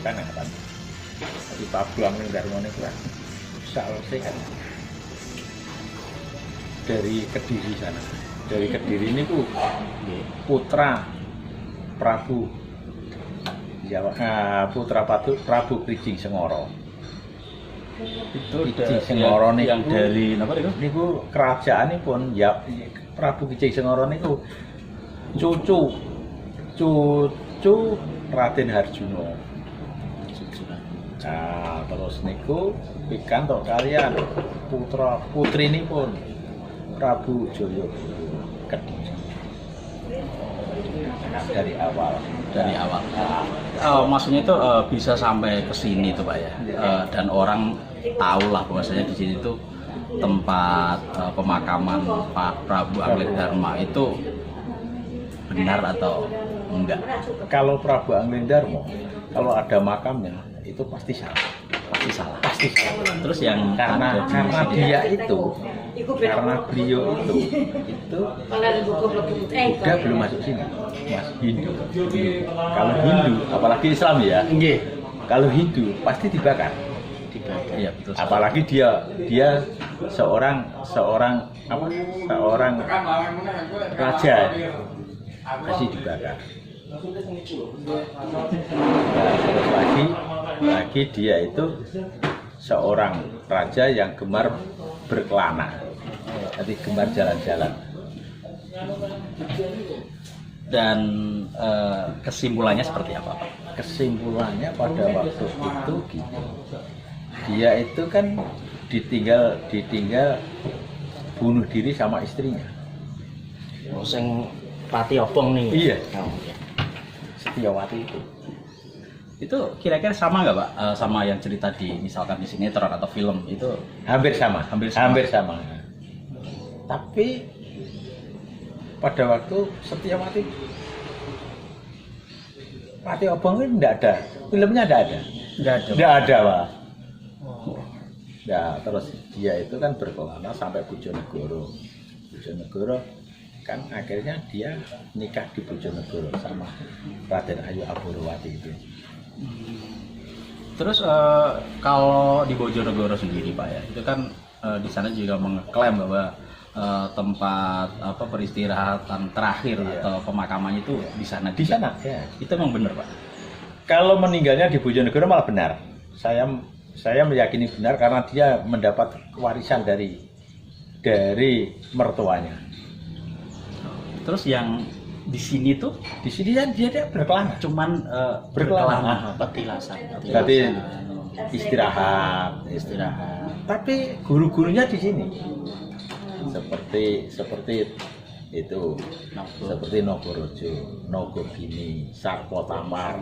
kan angkatan. Tapi Prabu Anglingdarma itu kan sausé kan dari Kediri sana. Dari Kediri ini ku putra Prabu putra Prabu Krijing Sengara. Itu Krijing Sengara niku yang dari apa itu? Niku kerajaanipun ya Prabu Krijing Sengara niku cucu Raden Harjuna. Nah, terus niku pikantuk kaliyan putra putrinipun Prabu Jaya Kediri. Dari awal. Maksudnya itu bisa sampai ke sini tuh Pak ya. Dan orang tahu lah bahwasanya di sini tuh tempat pemakaman Pak Prabu Anglingdarma itu benar atau enggak? Kalau Prabu Anglingdarma kalau ada makamnya itu pasti salah. Pasti salah. Terus yang karena dia itu karena beliau itu Buddha belum masuk sini, Mas. Hindu. Kalau Hindu, apalagi Islam ya. Kalau Hindu pasti dibakar. Iya, betul. Apalagi dia seorang raja pasti dibakar. Nah, terus lagi dia itu seorang raja yang gemar berkelana, jadi gemar jalan-jalan. Dan kesimpulannya seperti apa Pak? Kesimpulannya pada waktu itu gitu, dia itu kan ditinggal bunuh diri sama istrinya. Sing Pati Obong nih. Iya. Setiawati itu kira-kira sama nggak Pak sama yang cerita di misalkan di sinetron atau film itu? Hampir sama. Tapi pada waktu Setiawati Pati Obong itu tidak ada, filmnya tidak ada Pak. Ya, terus dia itu kan berkelana sampai Bojonegoro kan akhirnya dia nikah di Bojonegoro sama Raden Ayu Aborowati itu. Terus kalau di Bojonegoro sendiri Pak ya, itu kan di sana juga mengklaim bahwa tempat peristirahatan terakhir atau pemakamannya itu di sana. Di sana ya. Itu memang benar Pak? Kalau meninggalnya di Bojonegoro malah benar. Saya meyakini benar karena dia mendapat warisan dari mertuanya. Terus yang di sini kan dia berkelana. Cuman berkelana. Petilasan. Berarti istirahat. Tapi guru-gurunya di sini. Seperti itu. Seperti Nogorojo, Nogogini, Sarpotamar.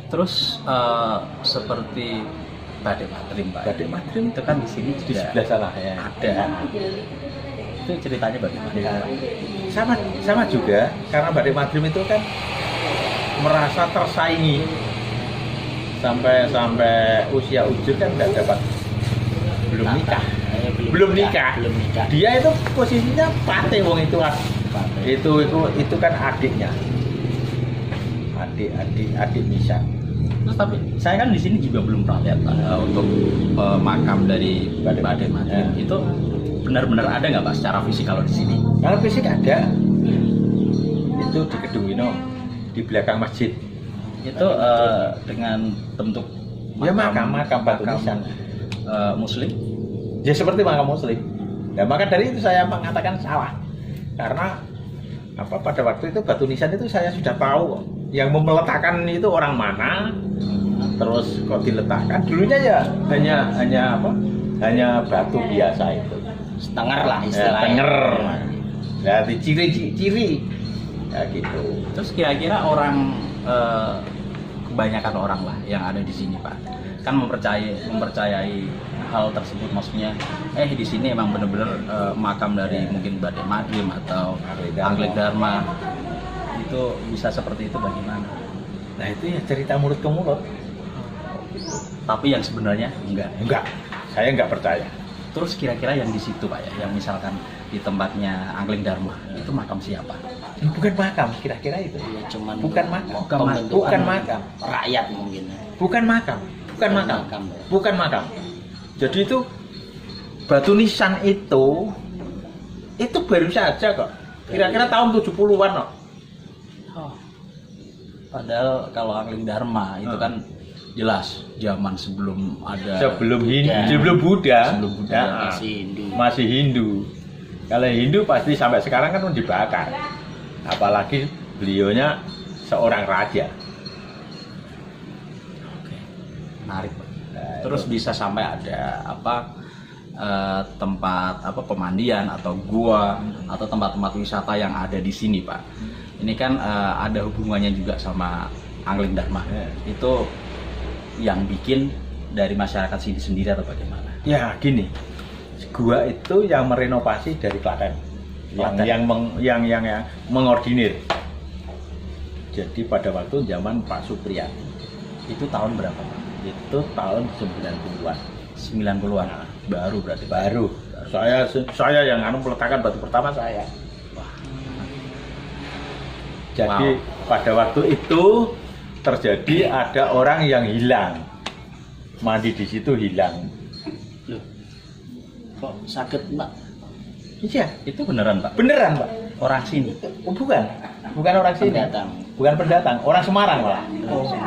Terus seperti Badai Matrim Pak. Badai Matrim itu kan di sini di sebelah sana ya. Ada. Itu ceritanya bagaimana? Ya, sama juga karena Badai Matrim itu kan merasa tersaingi sampai usia ujur kan nggak dapat belum nikah. Dia itu posisinya pate wong itu itu kan adiknya adik Nisa. Terus tapi saya kan di sini juga belum pernah lihat untuk makam dari Badai Matrim itu benar-benar ada nggak Pak secara fisik kalau di sini? Kalau fisik ada, itu di Kedung Wino, di belakang masjid. Itu dengan bentuk makam batu nisan. Muslim? Ya seperti makam Muslim. Ya maka dari itu saya mengatakan salah, karena pada waktu itu batu nisan itu saya sudah tahu yang meletakkan itu orang mana, terus kok diletakkan. Dulunya ya hanya batu biasa itu. Setengah lah istilahnya. Tenger. Ya, di ciri ya gitu. Terus kira-kira orang kebanyakan orang lah yang ada di sini Pak kan mempercayai hal tersebut, maksudnya di sini emang benar-benar makam dari mungkin Badai Matrim atau Anglingdarma itu bisa seperti itu bagaimana? Nah itu ya cerita mulut ke mulut. Tapi yang sebenarnya enggak. Saya enggak percaya. Terus kira-kira yang di situ Pak ya, yang misalkan di tempatnya Angling Dharma, itu makam siapa? Bukan makam, kira-kira itu. Ya, cuman Bukan makam. pembentukan Bukan makam. rakyat mungkin. Bukan makam. Bukan makam. Makam. Bukan makam. Jadi itu batu nisan itu baru saja kok. Kira-kira tahun 70-an kok. Oh. Padahal kalau Angling Dharma itu kan jelas zaman sebelum ada Sebelum Hindu, Buddha. sebelum Buddha, Sebelum Buddha, Ya, Masih Hindu. masih Hindu. Kalau Hindu pasti sampai sekarang kan dibakar. Apalagi beliaunya seorang raja. Oke. Menarik Pak. Nah, Terus itu. bisa sampai ada tempat pemandian atau gua atau tempat-tempat wisata yang ada di sini Pak. Ini kan ada hubungannya juga sama Angling Dharma. Ya. Itu yang bikin dari masyarakat sini sendiri atau bagaimana? Ya gini, gua itu yang merenovasi dari Klaten, Klaten. yang mengordinir. Jadi pada waktu zaman Pak Supriyadi, Itu tahun berapa Pak? itu tahun 90-an. 90-an. Baru berarti Pak. Baru. Saya yang meletakkan batu pertama saya. Jadi pada waktu itu terjadi ada orang yang hilang, mandi di situ hilang. Loh, kok sakit Mbak? Iya, Itu beneran Pak? beneran Pak. Orang sini? Oh, bukan orang sini. Pendatang. Bukan pendatang, orang Semarang malah.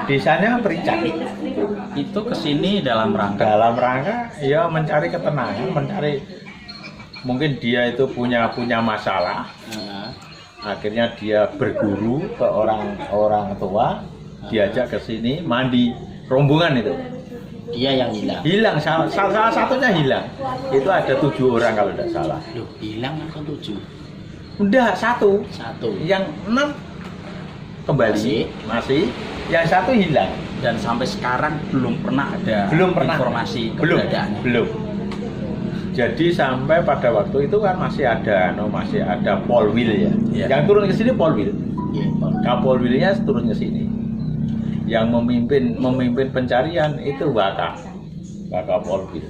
Desanya Perican. Itu kesini dalam rangka Dalam rangka ya mencari ketenangan, mencari mungkin dia itu punya masalah. Nah, Akhirnya dia berguru ke orang tua, diajak ke sini mandi, rombongan itu. dia yang hilang. Hilang, salah satunya hilang. Itu ada 7 orang kalau tidak salah. Loh, hilang kan 7. Udah 1, 1. yang 6 kembali masih, yang 1 hilang. dan sampai sekarang belum pernah ada informasi belum keberadaannya. belum. Jadi sampai pada waktu itu kan masih ada Polwil ya. Iya. Yang turun ke sini Polwil. Iya, Pak. Kapolwilnya turun ke sini. Yang memimpin pencarian itu Waka Polwil.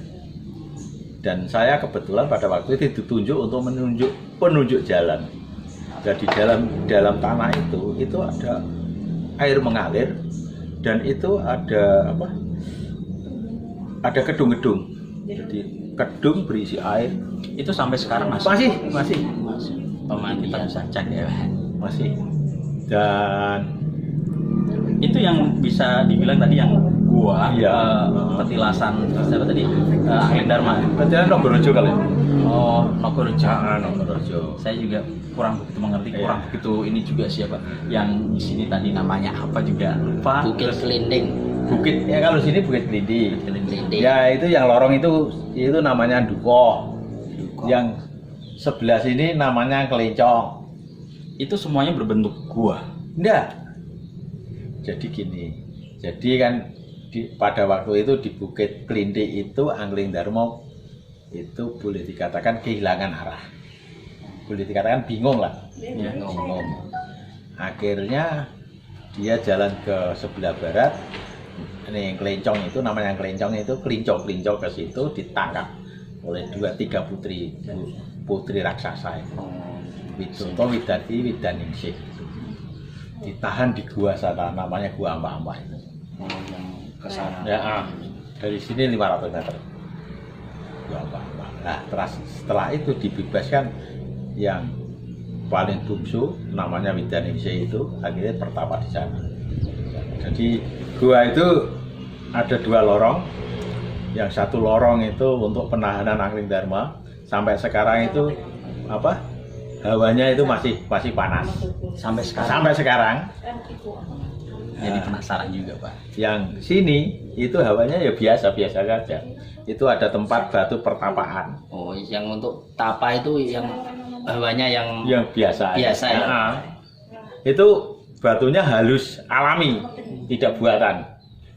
Dan saya kebetulan pada waktu itu ditunjuk untuk penunjuk jalan. Jadi dalam tanah itu ada air mengalir dan itu ada ada gedung-gedung. Jadi gedung berisi air. Itu sampai sekarang masih Masih. Mas, kita pemandian. bisa cek ya. Masih. Dan Itu yang bisa dibilang tadi yang gua Iya. petilasan siapa tadi? Angling Dharma. berarti Nogorojo kali. Oh, Nogorojo. Nogorojo. Saya juga kurang begitu mengerti, Iya. kurang begitu ini juga siapa yang di sini tadi namanya apa juga lupa. Bukit Kelinding. Bukit ya, kalau sini Bukit Kelinding. Kelinding. Ya itu yang lorong itu namanya Duko. Yang sebelah sini namanya Kelencong. Itu semuanya berbentuk gua. Enggak. Jadi gini. Jadi kan pada waktu itu di Bukit Kelinding itu Angling Dharma itu boleh dikatakan kehilangan arah. Boleh dikatakan bingung lah. Ya. Bingung. Akhirnya dia jalan ke sebelah barat. Ini yang Kelencong itu namanya Kelencong itu kelincong ke situ ditangkap oleh 2-3 putri raksasa itu. Widoto, Widati, Widaningsih. Ditahan di gua sana namanya Gua Amba-Amba itu. Yang ke sana. Ya, dari sini 500 meter. Gua Amba-Amba. Nah, setelah itu dibebaskan yang paling bungsu namanya Widaningsih itu akhirnya pertapa di sana. Jadi gua itu ada 2 lorong. Yang 1 lorong itu untuk penahanan Angling Dharma. Sampai sekarang itu hawanya itu masih panas. Sampai sekarang. Sampai sekarang. Jadi penasaran juga, Pak. Yang sini itu hawanya ya biasa-biasa saja. Itu ada tempat batu pertapaan. Oh, yang untuk tapa itu yang hawanya yang Yang biasa ya. Nah, itu batunya halus alami, tidak buatan.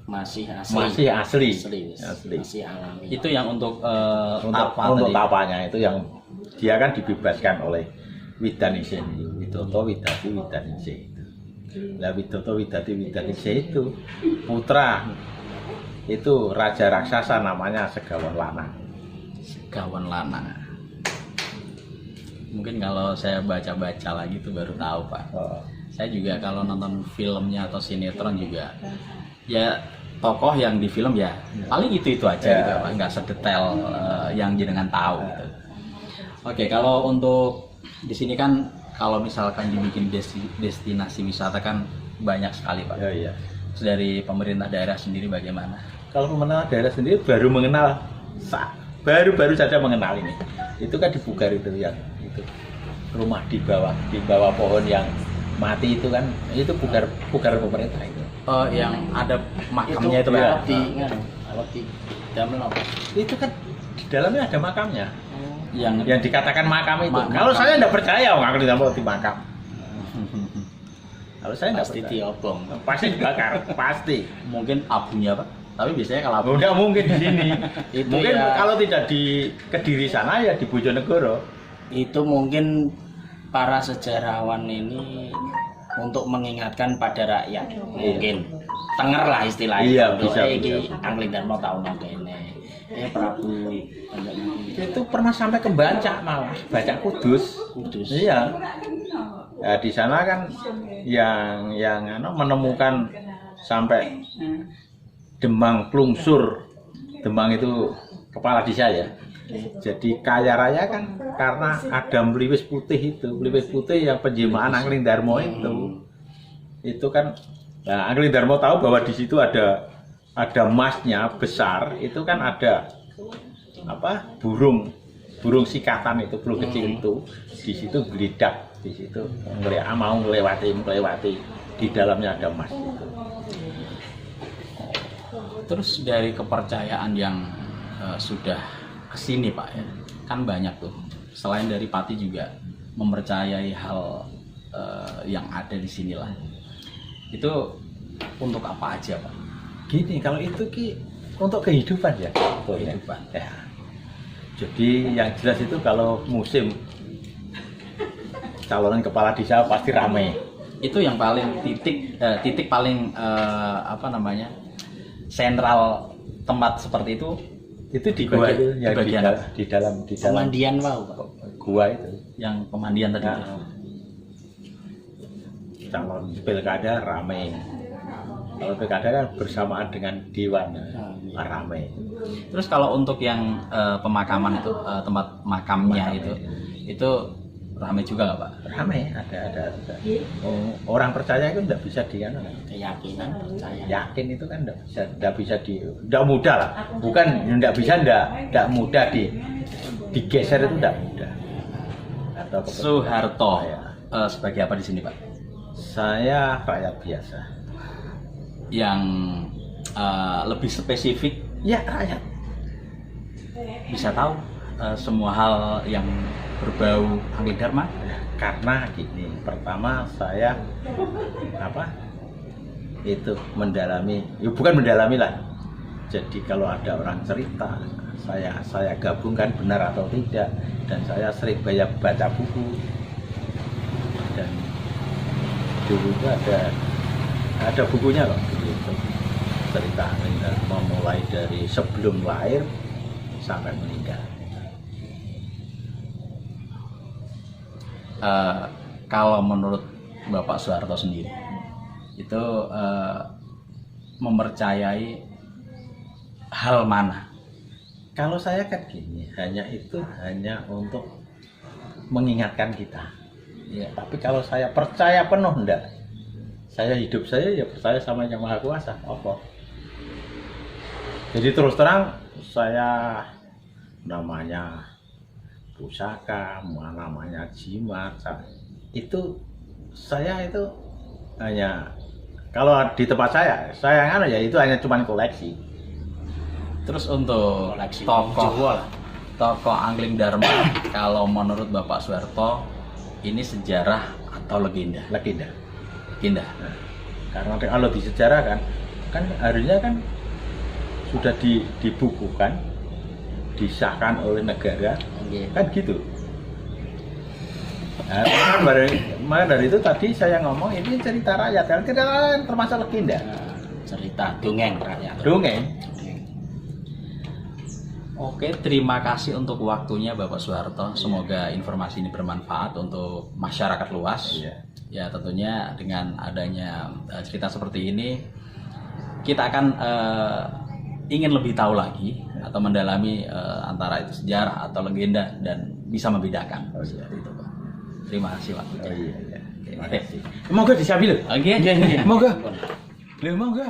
Masih asli. Masih asli. Asli. Masih alami. Itu yang untuk Untuk tadi. tapanya itu yang dia kan dibebaskan oleh Widaningsih, Widoto, Widati, Widaningsih. Nah, Widoto, Widati, Widaningsih itu putra itu raja raksasa namanya Segawan Lanang. Segawan Lanang. Mungkin kalau saya baca-baca lagi tuh baru tahu Pak. Saya juga kalau nonton filmnya atau sinetron juga ya tokoh yang di film ya paling itu aja gitu Pak, nggak sedetail yang jenengan tahu gitu. Oke, kalau untuk di sini kan kalau misalkan dibikin destinasi wisata kan banyak sekali Pak. Iya. Terus dari pemerintah daerah sendiri bagaimana? Kalau pemerintah daerah sendiri baru mengenal, baru saja mengenal ini. Itu kan di Bugar itu yang itu rumah di bawah pohon yang mati itu kan, itu Bugar pemerintah itu. Oh, yang ada makamnya itu ya. Di dalam apa? Itu kan di dalamnya ada makamnya. Yang Yang dikatakan makam itu. Kalau saya enggak percaya orang di dalam di makam. Kalau saya enggak Pasti percaya. diobong. Pasti dibakar, pasti. mungkin abunya Pak. Tapi biasanya kalau abu Enggak mungkin di sini. Itu Mungkin ya, kalau tidak di Kediri sana ya di Bojonegoro. itu mungkin para sejarawan ini untuk mengingatkan pada rakyat, mungkin tenger lah istilahnya. Iya, bisa. Angling Darmo tahu ini. Prabu Itu pernah sampai ke Bancak malah, Bancak Kudus. Iya. Ya di sana kan yang menemukan sampai Demang Plungsur. Demang itu kepala desa ya. Jadi kaya raya kan karena ada Mliwis Putih itu. Mliwis Putih yang penjimaan Angling Darmo itu. Itu kan nah, Angling Darmo tahu bahwa di situ ada emasnya besar, itu kan ada apa? burung sikatan itu, burung kecil itu. Di situ gelidak, di situ mau melewati di dalamnya ada emas itu. Terus dari kepercayaan yang sudah kesini Pak ya, kan banyak tuh. Selain dari Pati juga mempercayai hal yang ada di sinilah. Itu untuk apa aja Pak? Gini, kalau itu untuk kehidupan ya. Kehidupan. Ya. Jadi yang jelas itu kalau musim calonan kepala desa pasti ramai. Itu yang paling titik paling sentral tempat seperti itu. Itu di gua itu yang di dalam pemandian wow Pak. Gua itu Yang pemandian tadi. ya. Calon pilkada ramai. Kalau pilkada kan bersamaan dengan dewan ramai. Terus kalau untuk yang pemakaman itu tempat makamnya itu ramai juga nggak Pak? Ramai, ada. Orang percaya itu tidak bisa Keyakinan percaya. yakin itu kan tidak mudah lah. Bukan tidak mudah digeser itu tidak mudah. Atau Soeharto sebagai apa di sini Pak? Saya rakyat biasa. Yang lebih spesifik Ya rakyat. bisa tahu semua hal yang berbau Angling Darma. Karena gini, pertama saya itu mendalami, bukan mendalami lah. Jadi kalau ada orang cerita, saya gabungkan benar atau tidak, dan saya sering banyak baca buku. Dan dulu itu ada bukunya loh, gitu. Cerita Angling Darma mulai dari sebelum lahir sampai meninggal. Kalau menurut Bapak Soeharto sendiri itu mempercayai hal mana? Kalau saya kan gini, hanya untuk mengingatkan kita. Ya, tapi kalau saya percaya penuh enggak. Hidup saya ya percaya sama Yang Maha Kuasa, Allah. Jadi terus terang saya namanya pusaka, namanya jimat, itu saya itu hanya kalau di tempat saya kan ya itu hanya cuman koleksi. Terus untuk Koleksi tokoh Angling Darma kalau menurut Bapak Soeharto ini sejarah atau legenda? Legenda. Legenda. Nah, karena kalau di sejarah kan harusnya kan sudah dibukukan, disahkan oleh negara, kan gitu. Nah, maka dari itu tadi saya ngomong ini cerita rakyat, kan cerita rakyat termasuk legenda. Cerita dongeng rakyat. Dongeng. Oke, terima kasih untuk waktunya Bapak Soeharto. Semoga informasi ini bermanfaat untuk masyarakat luas. Iya. Ya, tentunya dengan adanya cerita seperti ini, kita akan ingin lebih tahu lagi atau mendalami antara itu sejarah atau legenda dan bisa membedakan. Seperti itu, Pak. Terima kasih waktunya. Oh iya, iya. Oke. Terima kasih. Moga disambil. Oke. Iya, iya. Moga. Moga.